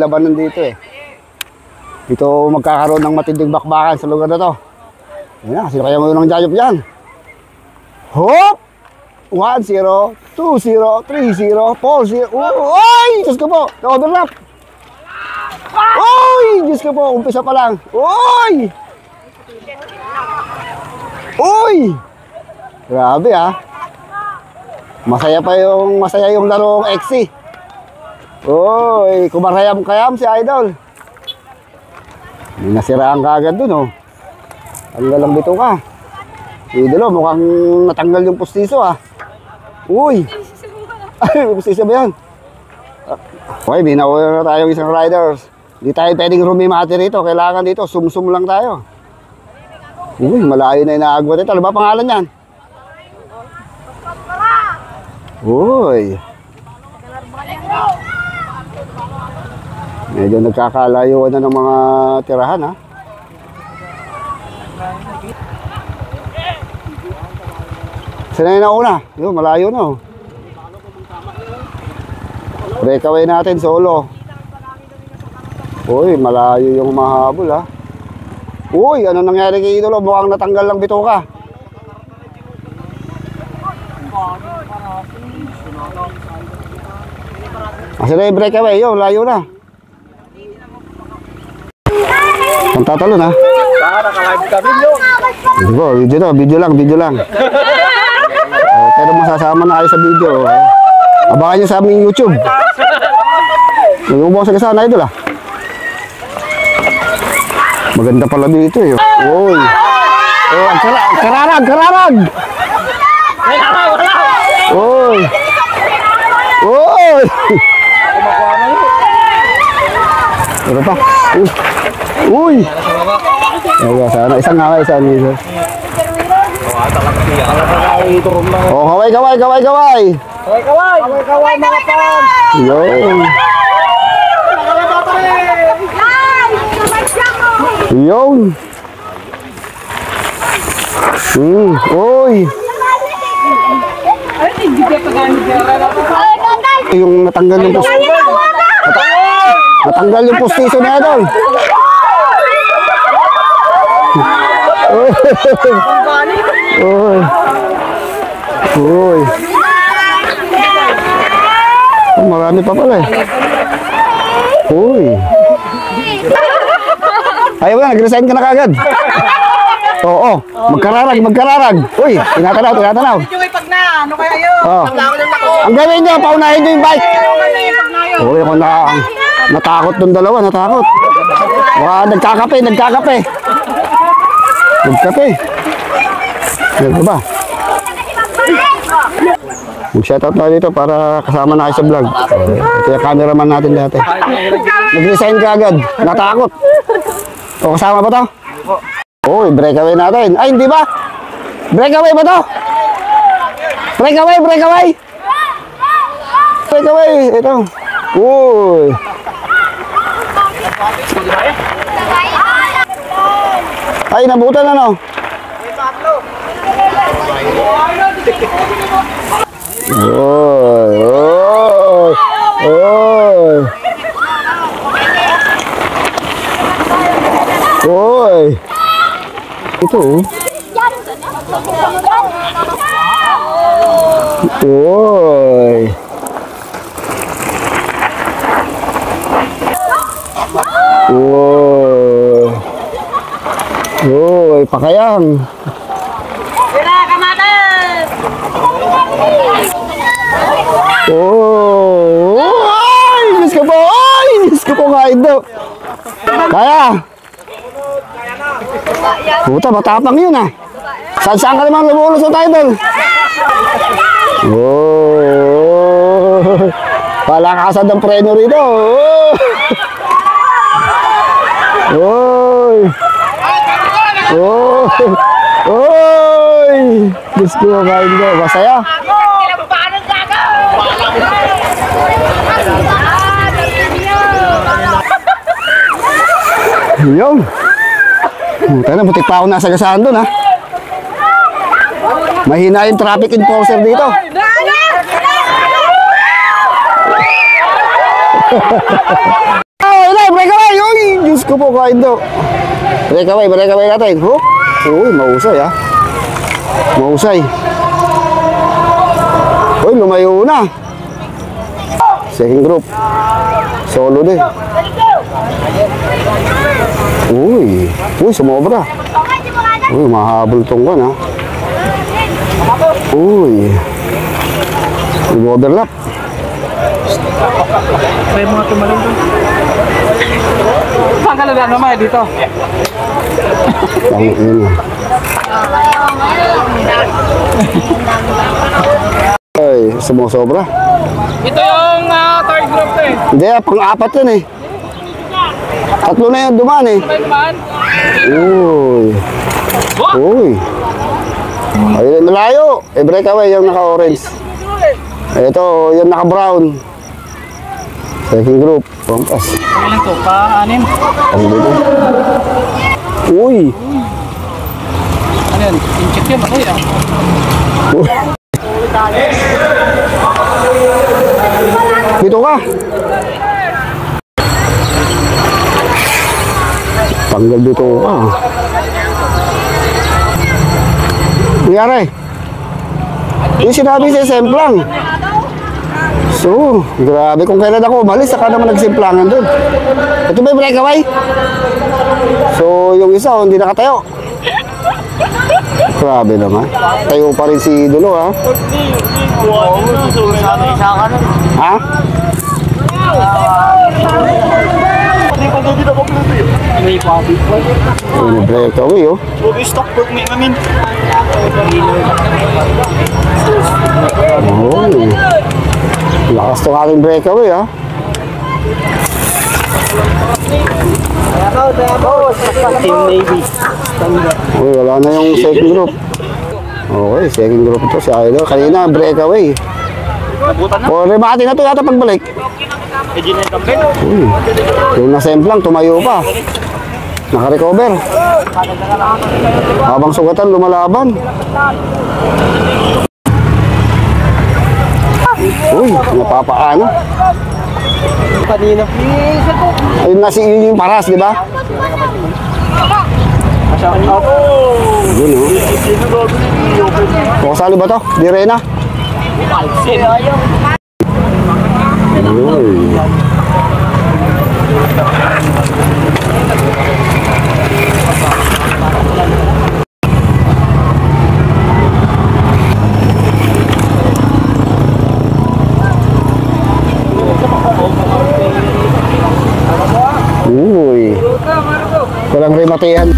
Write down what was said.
labanan dito eh. Dito magkakaroon ng matinding bakbakan sa lugar na to. Yan na, sino kaya mo ng jayop dyan? Hop! 1-0, 2-0, 3-0, 4-0. Oy! Diyos ko po! Na-overlap! Oy! Diyos ko po! Umpisa pa lang. Oy! Oy! Grabe ah. Masaya yung larong XC. Oy! Kumarayam-kayam si Idol. May nasiraan ka agad dun oh. Ang galang bito ka. Idol oh, mukhang natanggal yung pustiso ah. Uy! Ay, pustiso ba yan? Okay, binawa na tayong isang riders. Hindi tayo pwedeng rumimati rito. Kailangan dito, sum-sum lang tayo. Uy, malayo na inaagwa dito. Ano ba pangalan yan? Uy! Medyo nagkakalayuan na ng mga tirahan ha. Saan na una? Yun, malayo na oh. Breakaway natin, solo. Uy, malayo yung mahabol ha. Uy, ano nangyari kay Idolo? Mukhang natanggal lang bito ka. Kasi na yung breakaway, yun, layo na. Ang tatalo na. Naka-live ka, video. Video lang. Pero masasama na kayo sa video. Abangan nyo sa aming YouTube. Nagubong sa kasana, Idol ah. Maganda pala dito eh. Uy. Oh, kararag. Uy. Uy. Ano pa? Uy. Ayo, sana isang ngaway sa amin. Oh, kaway mga pan. Yo. Yun. Uy. Yung natanggal yung postiso. Natanggal yung postiso na doon. Uy. Marami pa pala eh. Uy. Ayaw na, nag-resign ka na kagad. Oo, magkararag. Uy, tinatanaw. Pag na, ano kaya yun? Ang gawin nyo, paunahin nyo yung bike. Uy, ako natakot dun dalawa, natakot. Baka nagkakape. Ano ba? Mag-shoutout tayo dito para kasama na kayo sa vlog. Ito yung cameraman natin dati. Nag-resign ka agad, natakot. O, kasama ba to? Uy, breakaway natin. Ay, hindi ba? Breakaway ba to? Breakaway! Ito. Uy. Ay, nabutan na no? Oy. Ito. Oy. Oy, pakayang. Ay, Diyos ko po nga ito. Kaya. Puta, matapang yun ah. Saan ka naman lumulusot tayo doon? Palakasan ng preno rito. Diyos ko nga ito. Masaya. Yun. Tayo na, butik pa ako nasa gasaan doon ha. Mahina yung traffic enforcer dito. ko po, Kaindo. Breakaway natin. Hook. Uy, mahusay ha. Mahusay. Uy, lumayo na. Second group. Solo din. Uy, sumobra. Uy, mahabol tong kan ha. Uy. Overlap. May mga tumalong doon. Saan ka nalang naman dito? Tangin yun. Ay, sumusobra. Ito yung third group eh. Hindi, pang-apat yun eh. Tatlo na yun dumaan eh. May naman. Uy. Uy. Ayun, malayo. Breakaway yung naka-orange. Ito, yung naka-brown. Second group. Pampas. Ilan to? Pa-anim? Ang dito. Uy. Ano yun? Inchik yun. Ako yun. Dito ka. Tanggal dito ka. Nangyari. Yung sinabi sa semplang. So, grabe kung kailan ako umalis, saka naman nagsimplangan doon. Ito ba yung breakaway? So, yung isa, hindi nakatayo. Grabe naman. Tayo pa rin si Dulo, ha? Ha? May pabi po. Ano breakaway, oh. Stock book may mamin. Oh. Lakas tong aking breakaway, ha? Team Navy. Uy, wala na yung second group. Okay, second group ito si Idol. Kanina, breakaway. O, remate na ito yata pagbalik. Uy, yung nasemplang, tumayo pa. Naka-recover. Habang sugatan, lumalaban. Uy, napapaano. Kanina. Ayun na si yung paras, di ba? Yun, oh. O, kasali ba to? Di Rena? Uy. Uy. Walang rematihan.